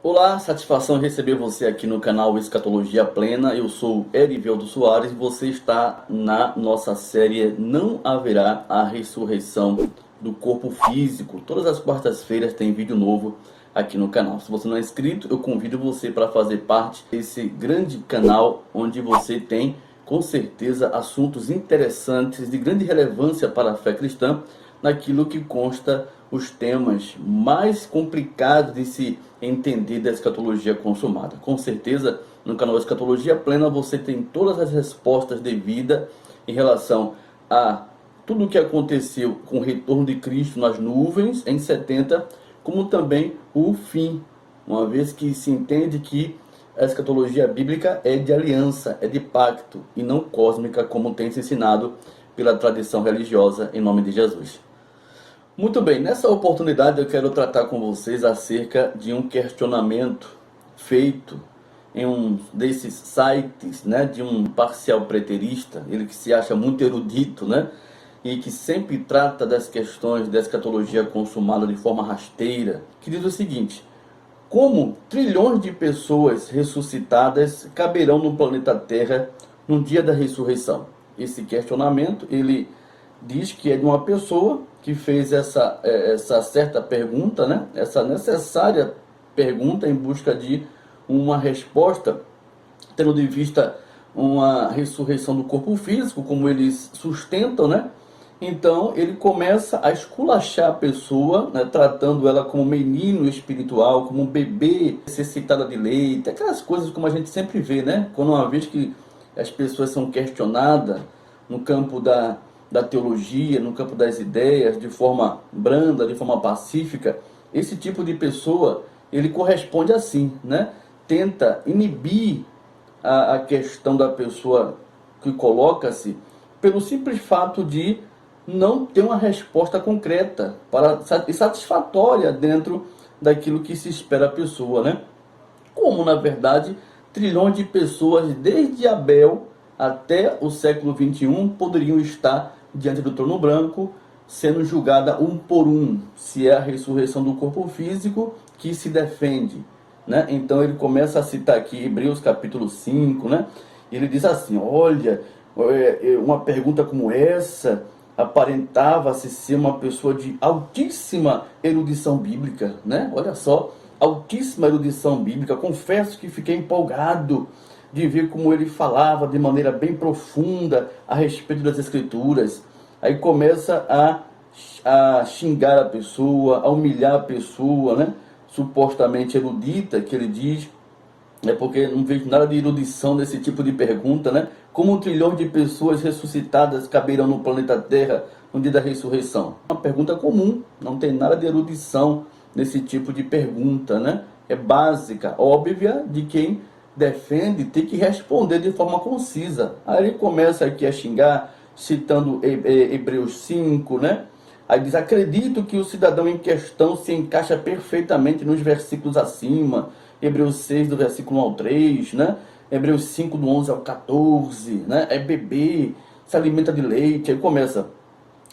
Olá, satisfação em receber você aqui no canal Escatologia Plena. Eu sou Eriveldo Soares e você está na nossa série Não Haverá a Ressurreição do Corpo Físico. Todas as quartas-feiras tem vídeo novo aqui no canal. Se você não é inscrito, eu convido você para fazer parte desse grande canal onde você tem, com certeza, assuntos interessantes de grande relevância para a fé cristã, naquilo que consta os temas mais complicados de se entender da escatologia consumada. Com certeza, no canal Escatologia Plena você tem todas as respostas devidas em relação a tudo o que aconteceu com o retorno de Cristo nas nuvens em 70, como também o fim, uma vez que se entende que a escatologia bíblica é de aliança, é de pacto e não cósmica, como tem se ensinado pela tradição religiosa em nome de Jesus. Muito bem, nessa oportunidade eu quero tratar com vocês acerca de um questionamento feito em um desses sites, né, de um parcial preterista, ele que se acha muito erudito, né, e que sempre trata das questões da escatologia consumada de forma rasteira, que diz o seguinte: como trilhões de pessoas ressuscitadas caberão no planeta Terra no dia da ressurreição? Esse questionamento, ele diz que é de uma pessoa que fez essa certa pergunta, né? Essa necessária pergunta em busca de uma resposta, tendo de vista uma ressurreição do corpo físico, como eles sustentam, né? Então ele começa a esculachar a pessoa, né, tratando ela como menino espiritual, como um bebê necessitada de leite, aquelas coisas como a gente sempre vê, né? Quando uma vez que as pessoas são questionadas no campo da teologia, no campo das ideias, de forma branda, de forma pacífica, esse tipo de pessoa, ele corresponde assim, né? Tenta inibir a questão da pessoa que coloca-se pelo simples fato de não ter uma resposta concreta e satisfatória dentro daquilo que se espera a pessoa, né? Como, na verdade, trilhões de pessoas, desde Abel até o século XXI, poderiam estar diante do trono branco, sendo julgada um por um, se é a ressurreição do corpo físico que se defende, né? Então ele começa a citar aqui Hebreus capítulo 5, né? E ele diz assim: olha, uma pergunta como essa aparentava-se ser uma pessoa de altíssima erudição bíblica, né? Olha só, altíssima erudição bíblica. Confesso que fiquei empolgado de ver como ele falava de maneira bem profunda a respeito das escrituras. Aí começa a xingar a pessoa, a humilhar a pessoa, né? Supostamente erudita, que ele diz, porque não vejo nada de erudição nesse tipo de pergunta, né? Como 1 trilhão de pessoas ressuscitadas caberão no planeta Terra no dia da ressurreição? Uma pergunta comum, não tem nada de erudição nesse tipo de pergunta, né? É básica, óbvia, de quem defende ter que responder de forma concisa. Aí ele começa aqui a xingar, citando Hebreus 5, né? Aí diz: acredito que o cidadão em questão se encaixa perfeitamente nos versículos acima. Hebreus 6, do versículo 1 ao 3, né? Hebreus 5, do 11 ao 14, né? É bebê, se alimenta de leite. Aí começa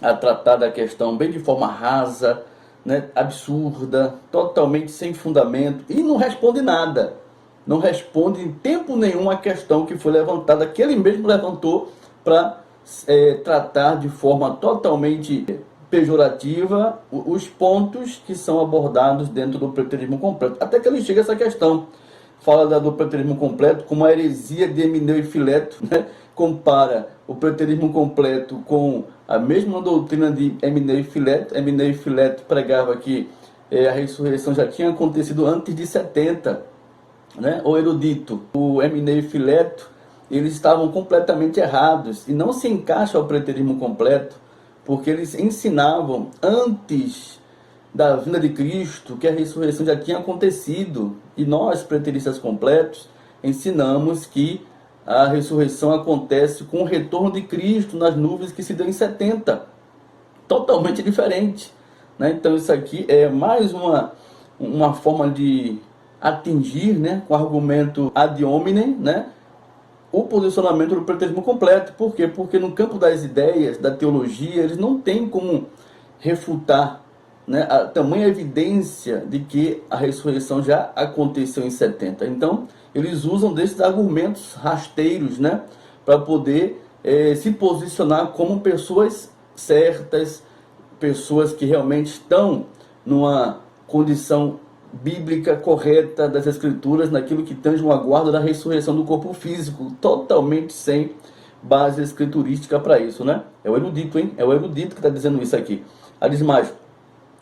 a tratar da questão bem de forma rasa, né? Absurda, totalmente sem fundamento, e não responde nada. Não responde em tempo nenhum a questão que foi levantada, que ele mesmo levantou para tratar de forma totalmente pejorativa os pontos que são abordados dentro do preterismo completo. Até que ele chega a essa questão, fala do preterismo completo como a heresia de Emineu e Fileto, né? Compara o preterismo completo com a mesma doutrina de Emineu e Fileto. Emineu e Fileto pregava que a ressurreição já tinha acontecido antes de 70, né? O erudito, o Emineu e Fileto, eles estavam completamente errados e não se encaixa ao preterismo completo, porque eles ensinavam antes da vinda de Cristo que a ressurreição já tinha acontecido, e nós, preteristas completos, ensinamos que a ressurreição acontece com o retorno de Cristo nas nuvens que se deu em 70, totalmente diferente, né? Então isso aqui é mais uma forma de atingir, né, com argumento ad hominem, né, o posicionamento do preterismo completo. Por quê? Porque no campo das ideias, da teologia, eles não têm como refutar né, a tamanha evidência de que a ressurreição já aconteceu em 70. Então, eles usam desses argumentos rasteiros, né, para poder se posicionar como pessoas certas, pessoas que realmente estão numa condição bíblica correta das Escrituras, naquilo que tange o aguardo da ressurreição do corpo físico, totalmente sem base escriturística para isso, né? É o erudito, hein? É o erudito que está dizendo isso aqui. Aí diz mais,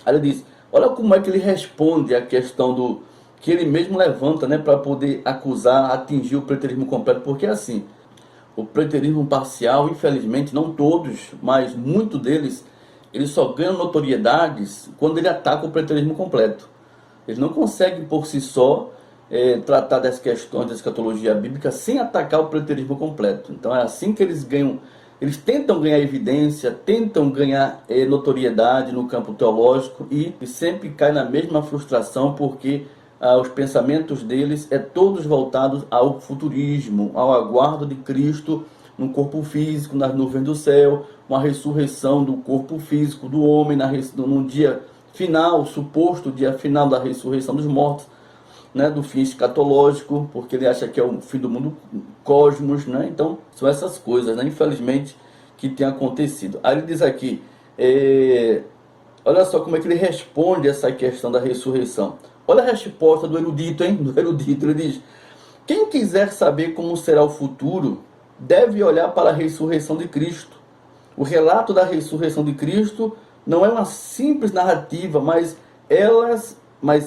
aí ele diz, olha como é que ele responde a questão do que ele mesmo levanta, né, para poder acusar, atingir o preterismo completo, porque assim, o preterismo parcial, infelizmente, não todos, mas muitos deles, eles só ganham notoriedades quando ele ataca o preterismo completo. Eles não conseguem por si só tratar das questões da escatologia bíblica sem atacar o preterismo completo. Então é assim que eles ganham, eles tentam ganhar evidência, tentam ganhar notoriedade no campo teológico e sempre cai na mesma frustração, porque os pensamentos deles todos voltados ao futurismo, ao aguardo de Cristo no corpo físico, nas nuvens do céu, uma ressurreição do corpo físico do homem no dia final, suposto dia final da ressurreição dos mortos, né, do fim escatológico, porque ele acha que é o fim do mundo cosmos, né? Então, são essas coisas, né, infelizmente, que tem acontecido. Aí ele diz aqui, olha só como é que ele responde essa questão da ressurreição. Olha a resposta do erudito, hein? Do erudito, ele diz, quem quiser saber como será o futuro, deve olhar para a ressurreição de Cristo. O relato da ressurreição de Cristo não é uma simples narrativa, mas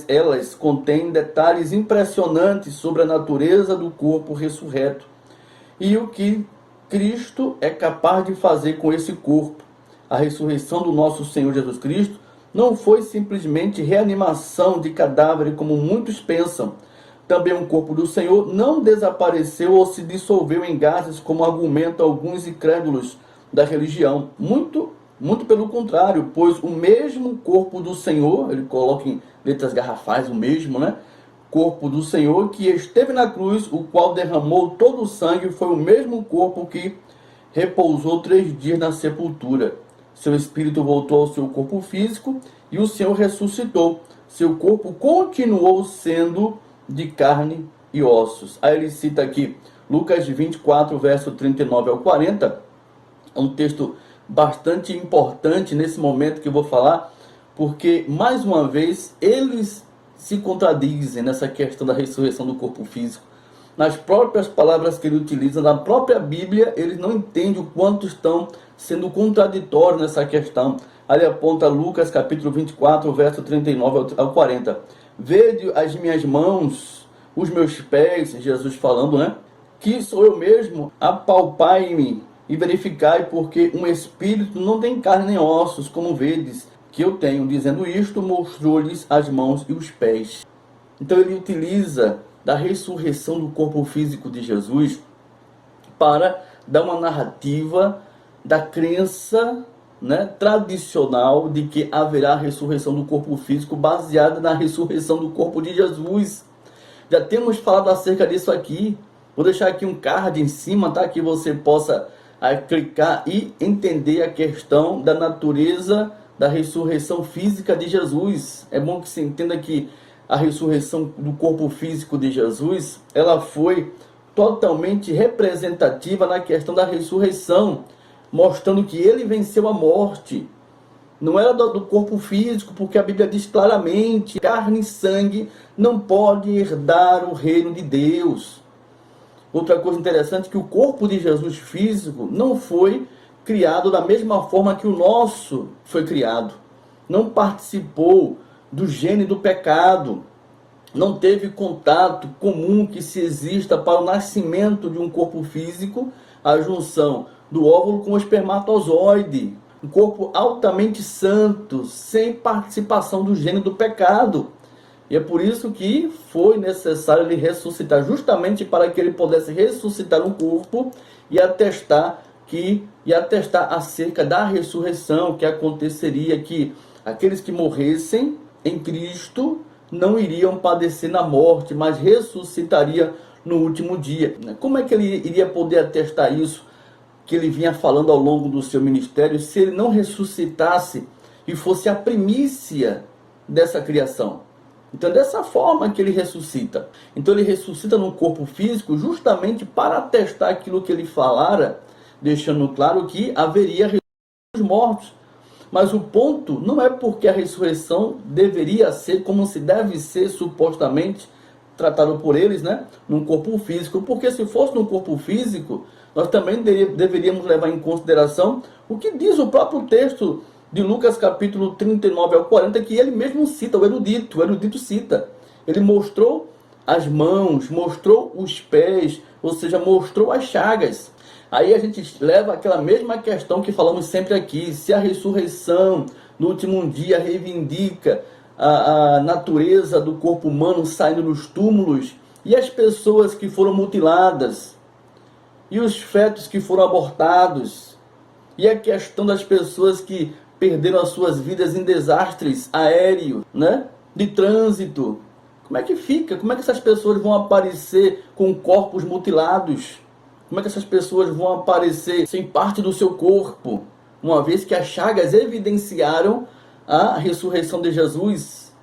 elas contêm detalhes impressionantes sobre a natureza do corpo ressurreto e o que Cristo é capaz de fazer com esse corpo. A ressurreição do nosso Senhor Jesus Cristo não foi simplesmente reanimação de cadáver, como muitos pensam. Também o corpo do Senhor não desapareceu ou se dissolveu em gases, como argumentam alguns incrédulos da religião. Muito pelo contrário, pois o mesmo corpo do Senhor, ele coloca em letras garrafais o mesmo, né? Corpo do Senhor que esteve na cruz, o qual derramou todo o sangue, foi o mesmo corpo que repousou 3 dias na sepultura. Seu espírito voltou ao seu corpo físico e o Senhor ressuscitou. Seu corpo continuou sendo de carne e ossos. Aí ele cita aqui Lucas 24, verso 39 ao 40, um texto bastante importante nesse momento que eu vou falar, porque, mais uma vez, eles se contradizem nessa questão da ressurreição do corpo físico. Nas próprias palavras que ele utiliza, na própria Bíblia, eles não entendem o quanto estão sendo contraditórios nessa questão. Aí aponta Lucas capítulo 24, verso 39 ao 40. Vede as minhas mãos, os meus pés, Jesus falando, né? Que sou eu mesmo, apalpai-me e verificai, porque um espírito não tem carne nem ossos, como vedes que eu tenho. Dizendo isto, mostrou-lhes as mãos e os pés. Então ele utiliza da ressurreição do corpo físico de Jesus para dar uma narrativa da crença, né, tradicional de que haverá ressurreição do corpo físico baseada na ressurreição do corpo de Jesus. Já temos falado acerca disso aqui. Vou deixar aqui um card em cima, tá? Que você possa clicar e entender a questão da natureza da ressurreição física de Jesus. É bom que se entenda que a ressurreição do corpo físico de Jesus, ela foi totalmente representativa na questão da ressurreição, mostrando que ele venceu a morte. Não era do corpo físico, porque a Bíblia diz claramente, carne e sangue não podem herdar o reino de Deus. Outra coisa interessante é que o corpo de Jesus físico não foi criado da mesma forma que o nosso foi criado. Não participou do gene do pecado. Não teve contato comum que se exista para o nascimento de um corpo físico, a junção do óvulo com o espermatozoide. Um corpo altamente santo, sem participação do gene do pecado. E é por isso que foi necessário ele ressuscitar, justamente para que ele pudesse ressuscitar um corpo e atestar acerca da ressurreição, que aconteceria, que aqueles que morressem em Cristo não iriam padecer na morte, mas ressuscitaria no último dia. Como é que ele iria poder atestar isso, que ele vinha falando ao longo do seu ministério, se ele não ressuscitasse e fosse a primícia dessa criação. Então, é dessa forma que ele ressuscita. Então, ele ressuscita no corpo físico justamente para atestar aquilo que ele falara, deixando claro que haveria ressurreição dos mortos. Mas o ponto não é porque a ressurreição deveria ser como se deve ser supostamente tratado por eles, né, num corpo físico, porque se fosse num corpo físico, nós também deveríamos levar em consideração o que diz o próprio texto de Lucas capítulo 39 ao 40, que ele mesmo cita, o erudito cita. Ele mostrou as mãos, mostrou os pés, ou seja, mostrou as chagas. Aí a gente leva aquela mesma questão que falamos sempre aqui: se a ressurreição no último dia reivindica a natureza do corpo humano saindo dos túmulos, e as pessoas que foram mutiladas, e os fetos que foram abortados, e a questão das pessoas que perderam as suas vidas em desastres aéreos, né, de trânsito, como é que fica? Como é que essas pessoas vão aparecer com corpos mutilados? Como é que essas pessoas vão aparecer sem parte do seu corpo, uma vez que as chagas evidenciaram a ressurreição de Jesus?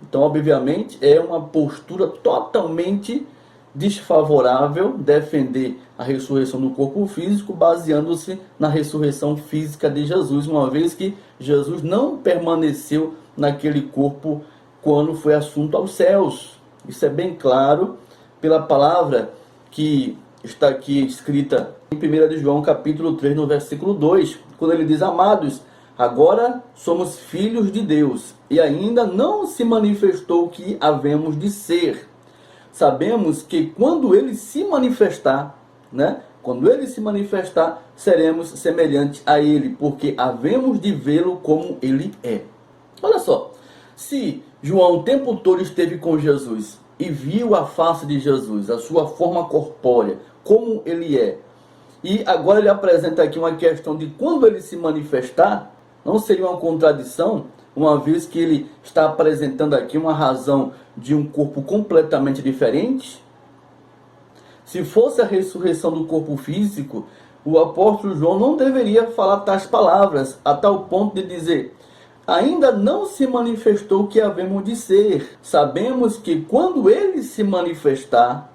Então, obviamente, é uma postura totalmente desfavorável defender a ressurreição do corpo físico, baseando-se na ressurreição física de Jesus, uma vez que Jesus não permaneceu naquele corpo quando foi assunto aos céus. Isso é bem claro pela palavra que está aqui escrita em 1 de João capítulo 3, no versículo 2, quando ele diz: amados, agora somos filhos de Deus, e ainda não se manifestou o que havemos de ser. Sabemos que quando ele se manifestar, né? Quando ele se manifestar, seremos semelhantes a ele, porque havemos de vê-lo como ele é. Olha só, se João o tempo todo esteve com Jesus e viu a face de Jesus, a sua forma corpórea, como ele é, e agora ele apresenta aqui uma questão de quando ele se manifestar, não seria uma contradição, uma vez que ele está apresentando aqui uma razão de um corpo completamente diferente? Se fosse a ressurreição do corpo físico, o apóstolo João não deveria falar tais palavras, a tal ponto de dizer: ainda não se manifestou o que havemos de ser. Sabemos que quando ele se manifestar,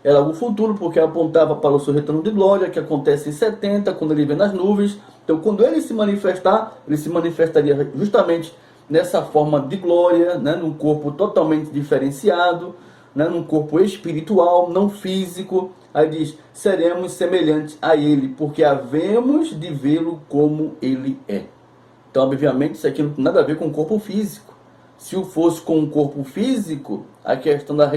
era algo futuro, porque apontava para o seu retorno de glória, que acontece em 70, quando ele vem nas nuvens. Então, quando ele se manifestar, ele se manifestaria justamente nessa forma de glória, né, num corpo totalmente diferenciado, né, num corpo espiritual, não físico. Aí diz: seremos semelhantes a ele, porque havemos de vê-lo como ele é. Então, obviamente, isso aqui não tem nada a ver com o corpo físico. Se o fosse com o corpo físico, a questão da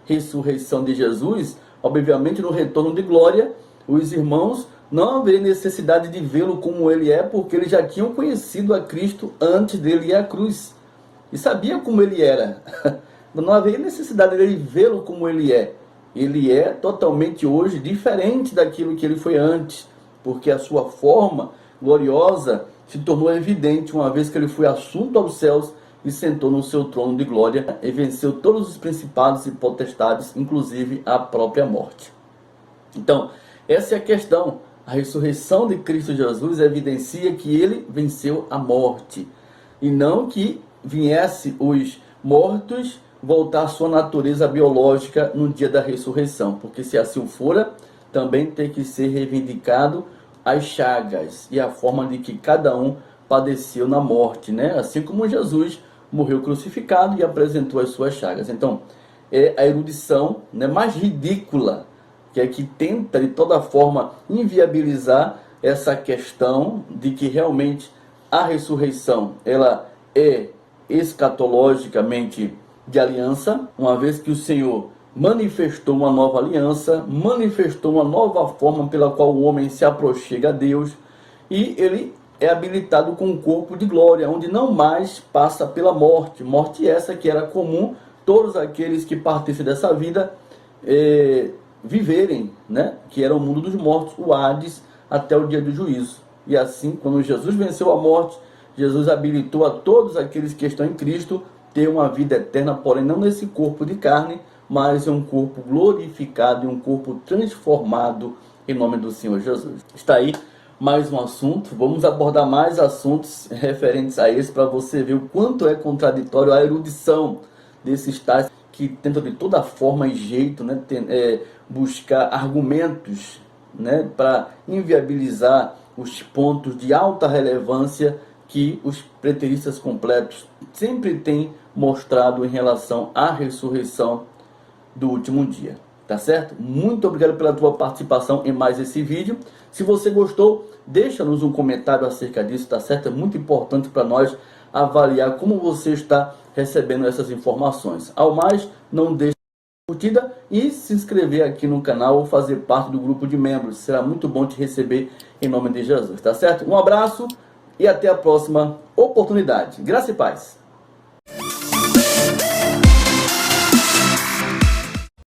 ressurreição de Jesus, obviamente, no retorno de glória, os irmãos não haveriam necessidade de vê-lo como ele é, porque eles já tinham conhecido a Cristo antes dele ir à cruz. E sabia como ele era. Não haveria necessidade de vê-lo como ele é. Ele é totalmente hoje diferente daquilo que ele foi antes, porque a sua forma gloriosa se tornou evidente uma vez que ele foi assunto aos céus e sentou no seu trono de glória e venceu todos os principados e potestades, inclusive a própria morte. Então, essa é a questão. A ressurreição de Cristo Jesus evidencia que ele venceu a morte, e não que viesse os mortos voltar à sua natureza biológica no dia da ressurreição, porque se assim fora, também tem que ser reivindicado as chagas e a forma de que cada um padeceu na morte, né? Assim como Jesus morreu crucificado e apresentou as suas chagas. Então, é a erudição, né, mais ridícula, que é que tenta de toda forma inviabilizar essa questão de que realmente a ressurreição ela é escatologicamente de aliança, uma vez que o Senhor manifestou uma nova aliança, manifestou uma nova forma pela qual o homem se aproxima a Deus, e ele é habilitado com um corpo de glória, onde não mais passa pela morte. Morte essa que era comum todos aqueles que partissem dessa vida viverem, né? Que era o mundo dos mortos, o Hades, até o dia do juízo. E assim, quando Jesus venceu a morte, Jesus habilitou a todos aqueles que estão em Cristo ter uma vida eterna, porém não nesse corpo de carne, mas em um corpo glorificado e um corpo transformado em nome do Senhor Jesus. Está aí mais um assunto. Vamos abordar mais assuntos referentes a esse para você ver o quanto é contraditório a erudição desses tais que tentam de toda forma e jeito, né, buscar argumentos, né, para inviabilizar os pontos de alta relevância que os preteristas completos sempre têm mostrado em relação à ressurreição do último dia. Tá certo? Muito obrigado pela tua participação em mais esse vídeo. Se você gostou, deixa-nos um comentário acerca disso, tá certo? É muito importante para nós avaliar como você está recebendo essas informações. Ao mais, não deixe de curtida e se inscrever aqui no canal ou fazer parte do grupo de membros. Será muito bom te receber em nome de Jesus, tá certo? Um abraço e até a próxima oportunidade. Graça e paz.